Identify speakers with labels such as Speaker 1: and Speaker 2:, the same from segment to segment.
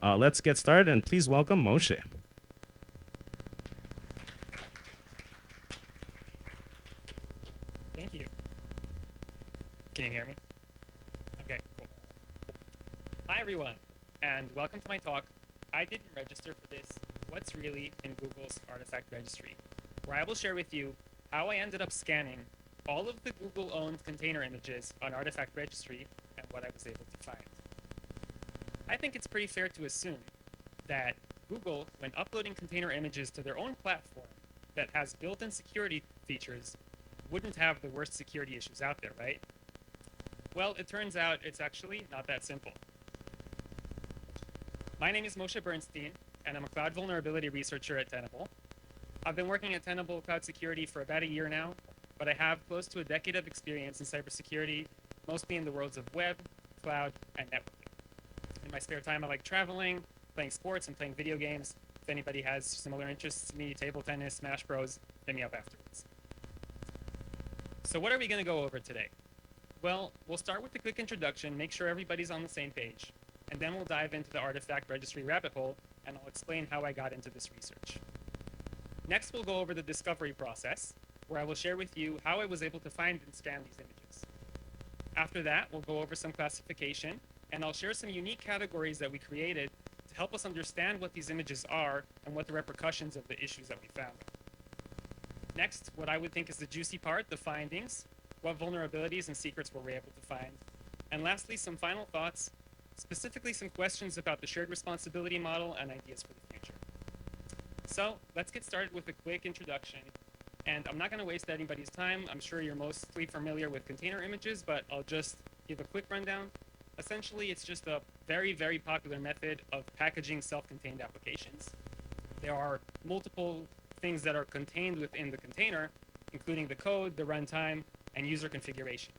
Speaker 1: Let's get started, and please welcome Moshe.
Speaker 2: Thank you. Can you hear me? Okay, cool. Hi, everyone, and welcome to my talk. I didn't register for this. What's really in Google's Artifact Registry, where I will share with you how I ended up scanning all of the Google-owned container images on Artifact Registry and what I was able to find. I think it's pretty fair to assume that Google, when uploading container images to their own platform that has built-in security features, wouldn't have the worst security issues out there, right? Well, it turns out it's actually not that simple. My name is Moshe Bernstein, and I'm a cloud vulnerability researcher at Tenable. I've been working at Tenable Cloud Security for about a year now, but I have close to a decade of experience in cybersecurity, mostly in the worlds of web, cloud, and networking. In my spare time, I like traveling, playing sports, and playing video games. If anybody has similar interests to me, table tennis, Smash Bros, hit me up afterwards. So what are we going to go over today? Well, we'll start with a quick introduction, make sure everybody's on the same page, and then we'll dive into the Artifact Registry rabbit hole, and I'll explain how I got into this research. Next, we'll go over the discovery process, where I will share with you how I was able to find and scan these images. After that, we'll go over some classification, and I'll share some unique categories that we created to help us understand what these images are and what the repercussions of the issues that we found. Next, what I would think is the juicy part, the findings, what vulnerabilities and secrets were we able to find. And lastly, some final thoughts, specifically some questions about the shared responsibility model and ideas for the future. So let's get started with a quick introduction. And I'm not going to waste anybody's time. I'm sure you're mostly familiar with container images, but I'll just give a quick rundown. Essentially, it's just a very, very popular method of packaging self-contained applications. There are multiple things that are contained within the container, including the code, the runtime, and user configurations.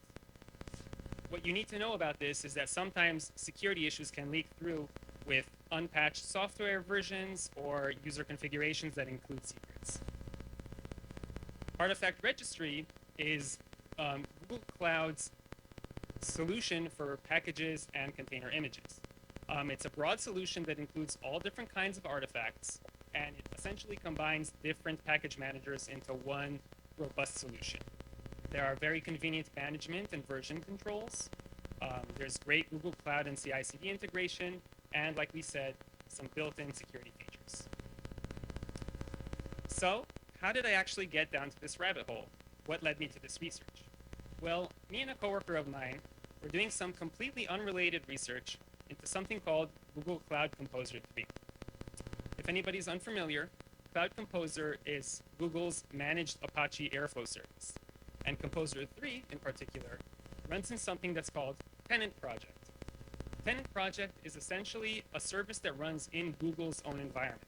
Speaker 2: What you need to know about this is that sometimes security issues can leak through with unpatched software versions or user configurations that include secrets. Artifact Registry is Google Cloud's solution for packages and container images. It's a broad solution that includes all different kinds of artifacts, and it essentially combines different package managers into one robust solution. There are very convenient management and version controls. There's great Google Cloud and CI/CD integration, and like we said, some built-in security features. So, how did I actually get down to this rabbit hole? What led me to this research? Well, me and a coworker of mine were doing some completely unrelated research into something called Google Cloud Composer 3. If anybody's unfamiliar, Cloud Composer is Google's managed Apache Airflow service. And Composer 3, in particular, runs in something that's called Tenant Project. Tenant Project is essentially a service that runs in Google's own environment.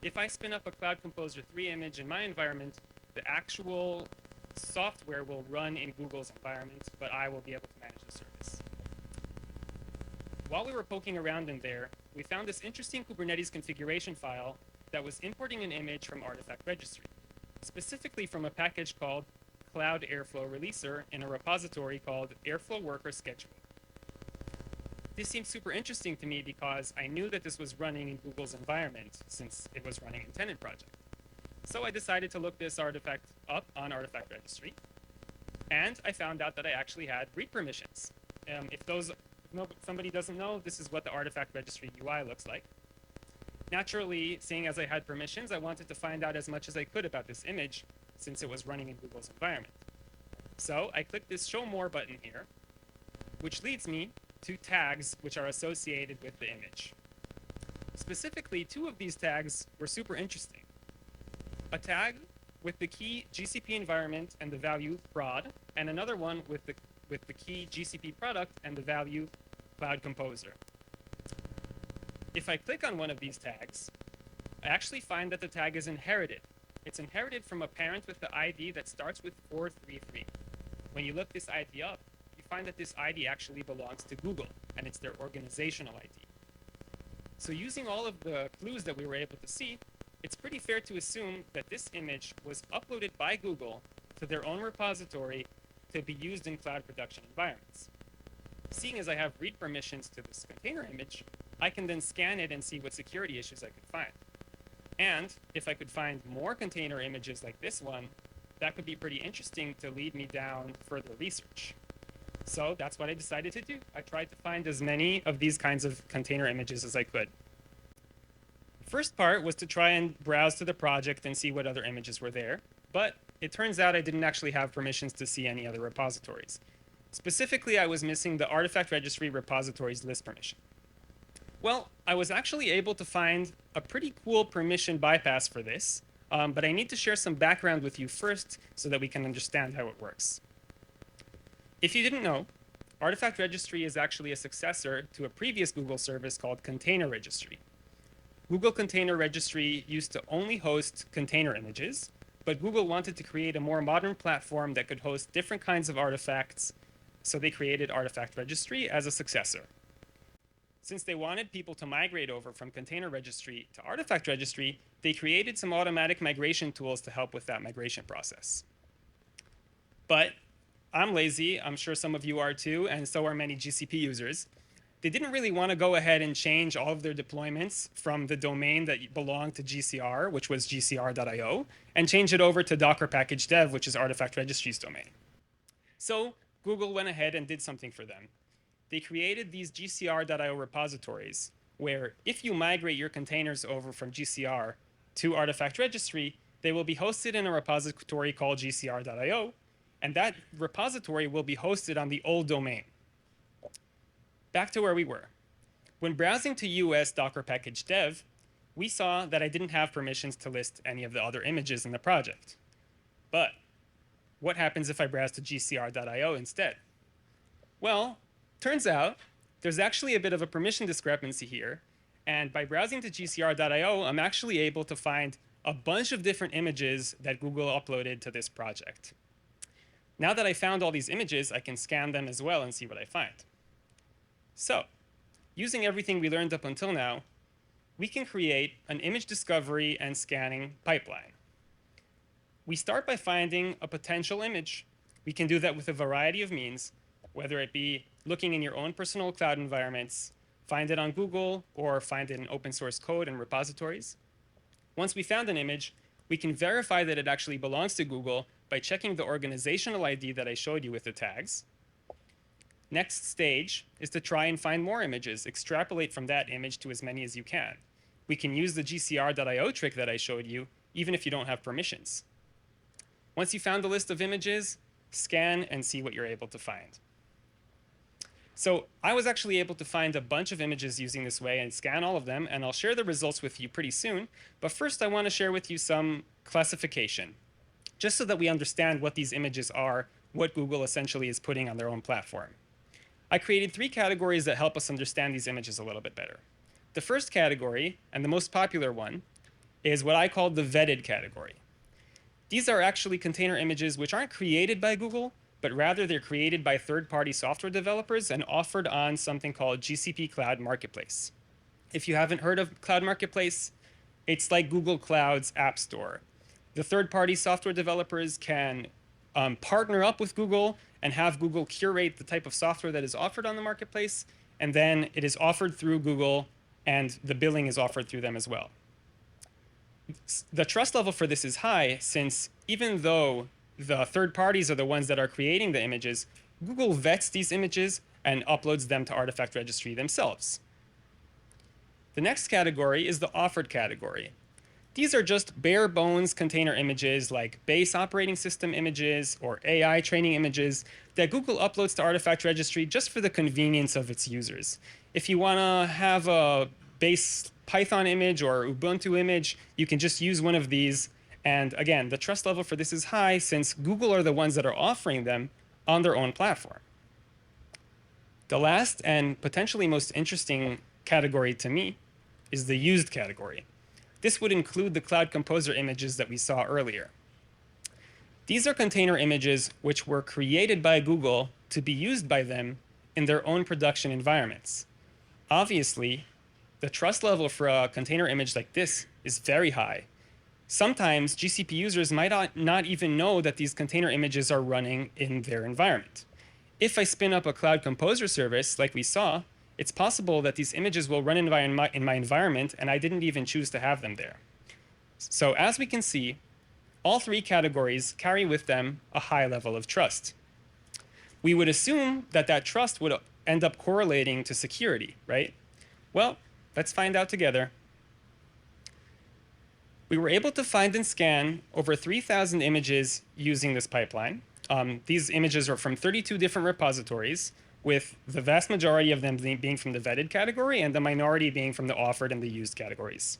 Speaker 2: If I spin up a Cloud Composer 3 image in my environment, the actual software will run in Google's environment, but I will be able to manage the service. While we were poking around in there, we found this interesting Kubernetes configuration file that was importing an image from Artifact Registry, specifically from a package called Cloud Airflow Releaser in a repository called Airflow Worker Schedule. This seemed super interesting to me because I knew that this was running in Google's environment since it was running in Tenant Project. So I decided to look this artifact up on Artifact Registry, and I found out that I actually had read permissions. If somebody doesn't know, this is what the Artifact Registry UI looks like. Naturally, seeing as I had permissions, I wanted to find out as much as I could about this image since it was running in Google's environment. So I clicked this Show More button here, which leads me to tags which are associated with the image. Specifically, two of these tags were super interesting. A tag with the key GCP environment and the value prod, and another one with the key GCP product and the value Cloud Composer. If I click on one of these tags, I actually find that the tag is inherited. It's inherited from a parent with the ID that starts with 433. When you look this ID up, you find that this ID actually belongs to Google, and it's their organizational ID. So using all of the clues that we were able to see, it's pretty fair to assume that this image was uploaded by Google to their own repository to be used in cloud production environments. Seeing as I have read permissions to this container image, I can then scan it and see what security issues I could find. And if I could find more container images like this one, that could be pretty interesting to lead me down further research. So that's what I decided to do. I tried to find as many of these kinds of container images as I could. First part was to try and browse to the project and see what other images were there, but it turns out I didn't actually have permissions to see any other repositories. Specifically, I was missing the Artifact Registry repositories list permission. Well, I was actually able to find a pretty cool permission bypass for this, but I need to share some background with you first so that we can understand how it works. If you didn't know, Artifact Registry is actually a successor to a previous Google service called Container Registry. Google Container Registry used to only host container images, but Google wanted to create a more modern platform that could host different kinds of artifacts, so they created Artifact Registry as a successor. Since they wanted people to migrate over from Container Registry to Artifact Registry, they created some automatic migration tools to help with that migration process. But I'm lazy, I'm sure some of you are too, and so are many GCP users. They didn't really want to go ahead and change all of their deployments from the domain that belonged to GCR, which was gcr.io, and change it over to Docker package dev, which is Artifact Registry's domain. So Google went ahead and did something for them. They created these gcr.io repositories, where if you migrate your containers over from GCR to Artifact Registry, they will be hosted in a repository called gcr.io, and that repository will be hosted on the old domain. Back to where we were. When browsing to US Docker package dev, we saw that I didn't have permissions to list any of the other images in the project. But what happens if I browse to gcr.io instead? Well, turns out there's actually a bit of a permission discrepancy here, and by browsing to gcr.io, I'm actually able to find a bunch of different images that Google uploaded to this project. Now that I found all these images, I can scan them as well and see what I find. So, using everything we learned up until now, we can create an image discovery and scanning pipeline. We start by finding a potential image. We can do that with a variety of means, whether it be looking in your own personal cloud environments, find it on Google, or find it in open source code and repositories. Once we found an image, we can verify that it actually belongs to Google by checking the organizational ID that I showed you with the tags. Next stage is to try and find more images, extrapolate from that image to as many as you can. We can use the gcr.io trick that I showed you, even if you don't have permissions. Once you found the list of images, scan and see what you're able to find. So I was actually able to find a bunch of images using this way and scan all of them, and I'll share the results with you pretty soon. But first, I want to share with you some classification, just so that we understand what these images are, what Google essentially is putting on their own platform. I created 3 categories that help us understand these images a little bit better. The first category, and the most popular one, is what I call the vetted category. These are actually container images which aren't created by Google, but rather they're created by third-party software developers and offered on something called GCP Cloud Marketplace. If you haven't heard of Cloud Marketplace, it's like Google Cloud's App Store. The third-party software developers can partner up with Google and have Google curate the type of software that is offered on the marketplace, and then it is offered through Google, and the billing is offered through them as well. The trust level for this is high, since even though the third parties are the ones that are creating the images, Google vets these images and uploads them to Artifact Registry themselves. The next category is the offered category. These are just bare bones container images like base operating system images or AI training images that Google uploads to Artifact Registry just for the convenience of its users. If you want to have a base Python image or Ubuntu image, you can just use one of these. And again, the trust level for this is high since Google are the ones that are offering them on their own platform. The last and potentially most interesting category to me is the used category. This would include the Cloud Composer images that we saw earlier. These are container images which were created by Google to be used by them in their own production environments. Obviously, the trust level for a container image like this is very high. Sometimes GCP users might not even know that these container images are running in their environment. If I spin up a Cloud Composer service like we saw, it's possible that these images will run in my environment and I didn't even choose to have them there. So as we can see, all three categories carry with them a high level of trust. We would assume that that trust would end up correlating to security, right? Well, let's find out together. We were able to find and scan over 3,000 images using this pipeline. These images are from 32 different repositories, with the vast majority of them being from the vetted category and the minority being from the offered and the used categories.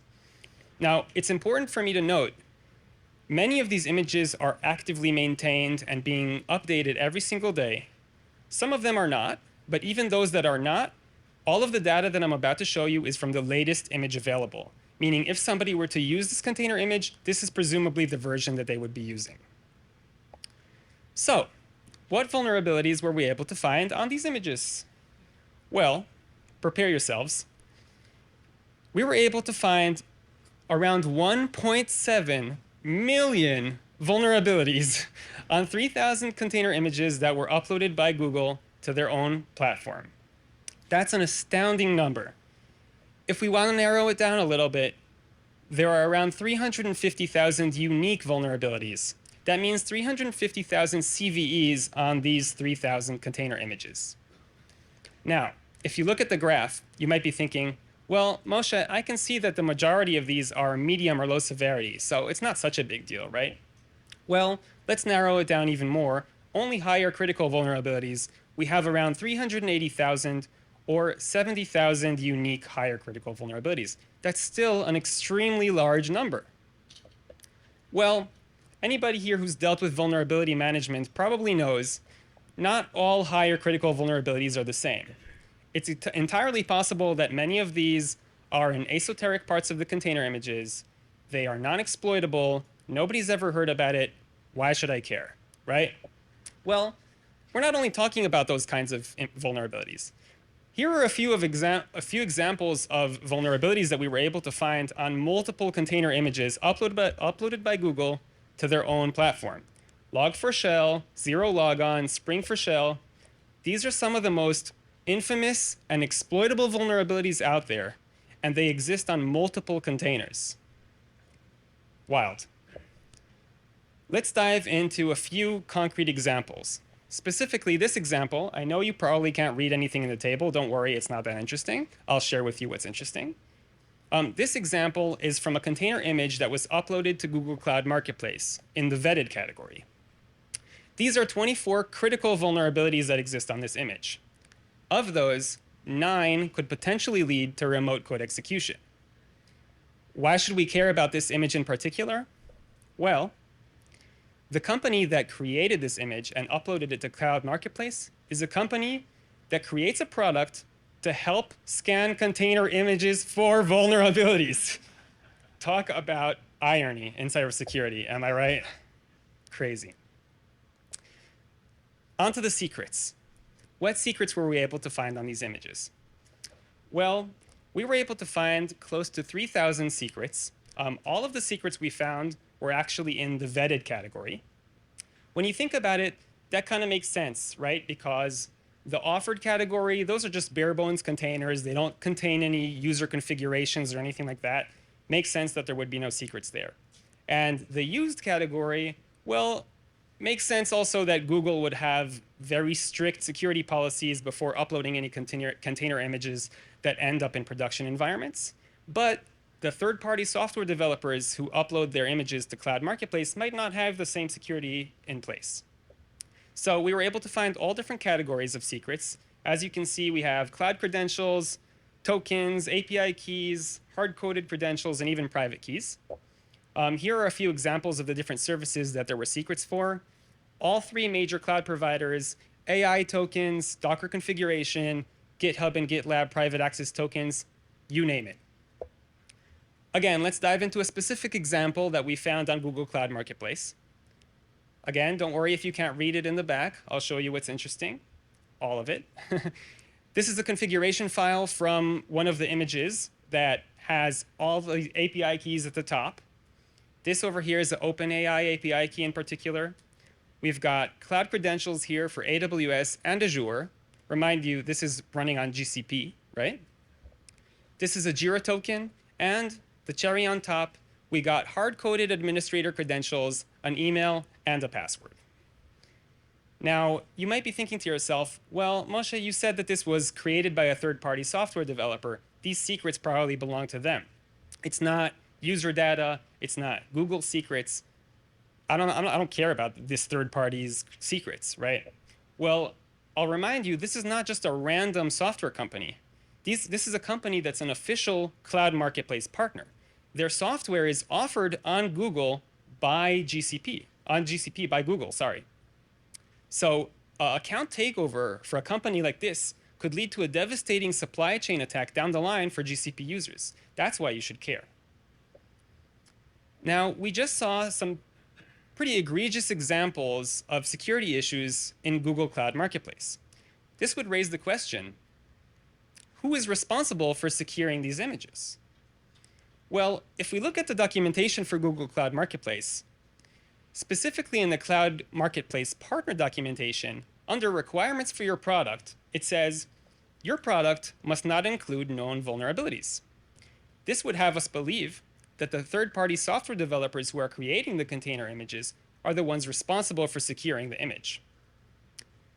Speaker 2: Now, it's important for me to note, many of these images are actively maintained and being updated every single day. Some of them are not, but even those that are not, all of the data that I'm about to show you is from the latest image available. Meaning if somebody were to use this container image, this is presumably the version that they would be using. So, what vulnerabilities were we able to find on these images? Well, prepare yourselves. We were able to find around 1.7 million vulnerabilities on 3,000 container images that were uploaded by Google to their own platform. That's an astounding number. If we want to narrow it down a little bit, there are around 350,000 unique vulnerabilities. That means 350,000 CVEs on these 3,000 container images. Now, if you look at the graph, you might be thinking, well, Moshe, I can see that the majority of these are medium or low severity, so it's not such a big deal, right? Well, let's narrow it down even more. Only higher critical vulnerabilities, we have around 380,000 or 70,000 unique higher critical vulnerabilities. That's still an extremely large number. Well, anybody here who's dealt with vulnerability management probably knows not all higher critical vulnerabilities are the same. It's entirely possible that many of these are in esoteric parts of the container images. They are non-exploitable. Nobody's ever heard about it. Why should I care, right? Well, we're not only talking about those kinds of vulnerabilities. Here are a few examples of vulnerabilities that we were able to find on multiple container images uploaded by Google to their own platform. Log4Shell, Zero Logon, Spring4Shell. These are some of the most infamous and exploitable vulnerabilities out there, and they exist on multiple containers. Wild. Let's dive into a few concrete examples. Specifically, this example, I know you probably can't read anything in the table. Don't worry, it's not that interesting. I'll share with you what's interesting. This example is from a container image that was uploaded to Google Cloud Marketplace in the vetted category. These are 24 critical vulnerabilities that exist on this image. Of those, 9 could potentially lead to remote code execution. Why should we care about this image in particular? Well, the company that created this image and uploaded it to Cloud Marketplace is a company that creates a product to help scan container images for vulnerabilities. Talk about irony in cybersecurity, am I right? Crazy. On to the secrets. What secrets were we able to find on these images? Well, we were able to find close to 3,000 secrets. All of the secrets we found were actually in the vetted category. When you think about it, that kind of makes sense, right? Because the offered category, those are just bare bones containers. They don't contain any user configurations or anything like that. Makes sense that there would be no secrets there. And the used category, well, makes sense also that Google would have very strict security policies before uploading any container images that end up in production environments. But the third-party software developers who upload their images to Cloud Marketplace might not have the same security in place. So we were able to find all different categories of secrets. As you can see, we have cloud credentials, tokens, API keys, hard-coded credentials, and even private keys. Here are a few examples of the different services that there were secrets for. All 3 major cloud providers, AI tokens, Docker configuration, GitHub and GitLab private access tokens, you name it. Again, let's dive into a specific example that we found on Google Cloud Marketplace. Again, don't worry if you can't read it in the back. I'll show you what's interesting, all of it. This is a configuration file from one of the images that has all the API keys at the top. This over here is the OpenAI API key in particular. We've got cloud credentials here for AWS and Azure. Remind you, this is running on GCP, right? This is a Jira token, and the cherry on top, we got hard-coded administrator credentials, an email, and a password. Now, you might be thinking to yourself, well, Moshe, you said that this was created by a third-party software developer. These secrets probably belong to them. It's not user data. It's not Google secrets. I don't care about this third party's secrets, right? Well, I'll remind you, this is not just a random software company. This is a company that's an official cloud marketplace partner. Their software is offered on Google by GCP, on GCP by Google, sorry. So account takeover for a company like this could lead to a devastating supply chain attack down the line for GCP users. That's why you should care. Now, we just saw some pretty egregious examples of security issues in Google Cloud Marketplace. This would raise the question, who is responsible for securing these images? Well, if we look at the documentation for Google Cloud Marketplace, specifically in the Cloud Marketplace partner documentation, under requirements for your product, it says, your product must not include known vulnerabilities. This would have us believe that the third-party software developers who are creating the container images are the ones responsible for securing the image.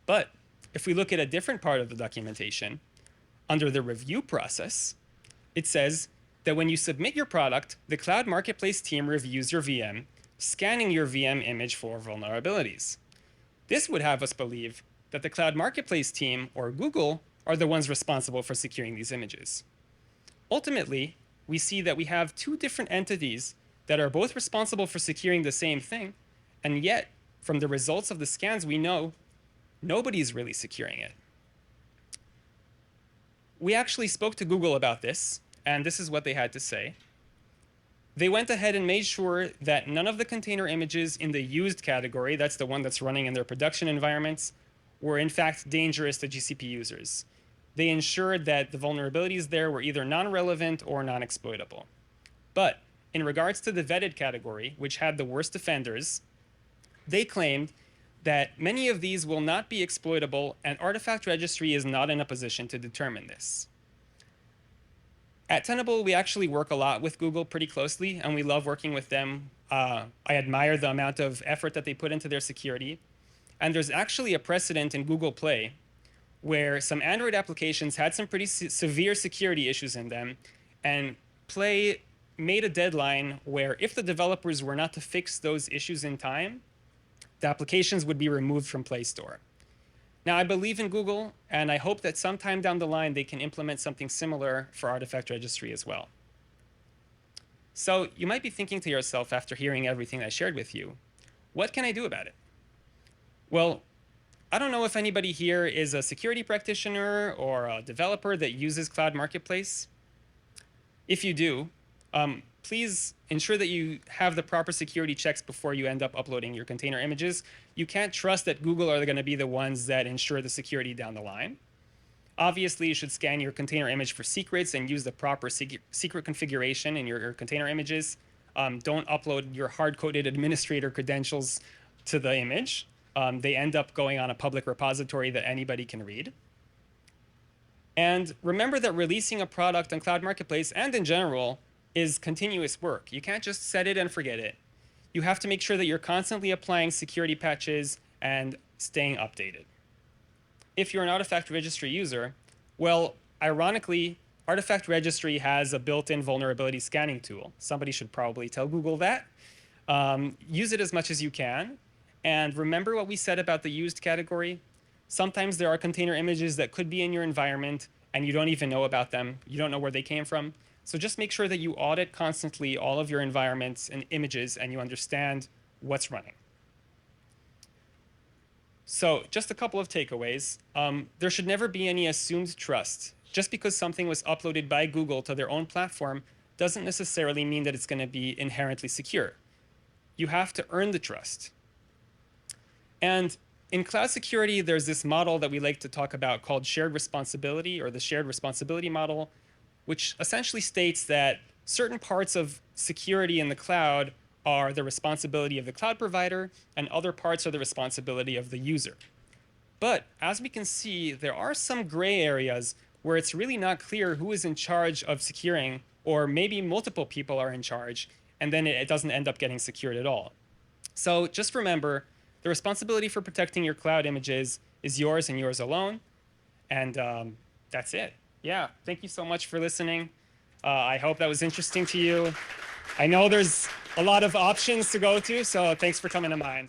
Speaker 2: But if we look at a different part of the documentation, under the review process, it says that when you submit your product, the Cloud Marketplace team reviews your VM, scanning your VM image for vulnerabilities. This would have us believe that the Cloud Marketplace team, or Google, are the ones responsible for securing these images. Ultimately, we see that we have two different entities that are both responsible for securing the same thing, and yet, from the results of the scans, we know nobody's really securing it. We actually spoke to Google about this, and this is what they had to say. They went ahead and made sure that none of the container images in the used category, that's the one that's running in their production environments, were in fact dangerous to GCP users. They ensured that the vulnerabilities there were either non-relevant or non-exploitable. But in regards to the vetted category, which had the worst offenders, they claimed that many of these will not be exploitable, and Artifact Registry is not in a position to determine this. At Tenable, we actually work a lot with Google pretty closely, and we love working with them. I admire the amount of effort that they put into their security. And there's actually a precedent in Google Play where some Android applications had some pretty severe security issues in them, and Play made a deadline where if the developers were not to fix those issues in time, the applications would be removed from Play Store. Now, I believe in Google, and I hope that sometime down the line they can implement something similar for Artifact Registry as well. So you might be thinking to yourself after hearing everything I shared with you, what can I do about it? Well, I don't know if anybody here is a security practitioner or a developer that uses Cloud Marketplace. If you do, please ensure that you have the proper security checks before you end up uploading your container images. You can't trust that Google are going to be the ones that ensure the security down the line. Obviously, you should scan your container image for secrets and use the proper secret configuration in your container images. Don't upload your hard-coded administrator credentials to the image. They end up going on a public repository that anybody can read. And remember that releasing a product on Cloud Marketplace and in general is continuous work. You can't just set it and forget it. You have to make sure that you're constantly applying security patches and staying updated. If you're an Artifact Registry user, well, ironically, Artifact Registry has a built-in vulnerability scanning tool. Somebody should probably tell Google that. Use it as much as you can. And remember what we said about the used category? Sometimes there are container images that could be in your environment and you don't even know about them. You don't know where they came from. So just make sure that you audit constantly all of your environments and images and you understand what's running. So just a couple of takeaways. There should never be any assumed trust. Just because something was uploaded by Google to their own platform doesn't necessarily mean that it's going to be inherently secure. You have to earn the trust. And in cloud security, there's this model that we like to talk about called shared responsibility, or the shared responsibility model, which essentially states that certain parts of security in the cloud are the responsibility of the cloud provider, and other parts are the responsibility of the user. But as we can see, there are some gray areas where it's really not clear who is in charge of securing, or maybe multiple people are in charge, and then it doesn't end up getting secured at all. So just remember, the responsibility for protecting your cloud images is yours and yours alone. And that's it. Yeah, thank you so much for listening. I hope that was interesting to you. I know there's a lot of options to go to, so thanks for coming to mine.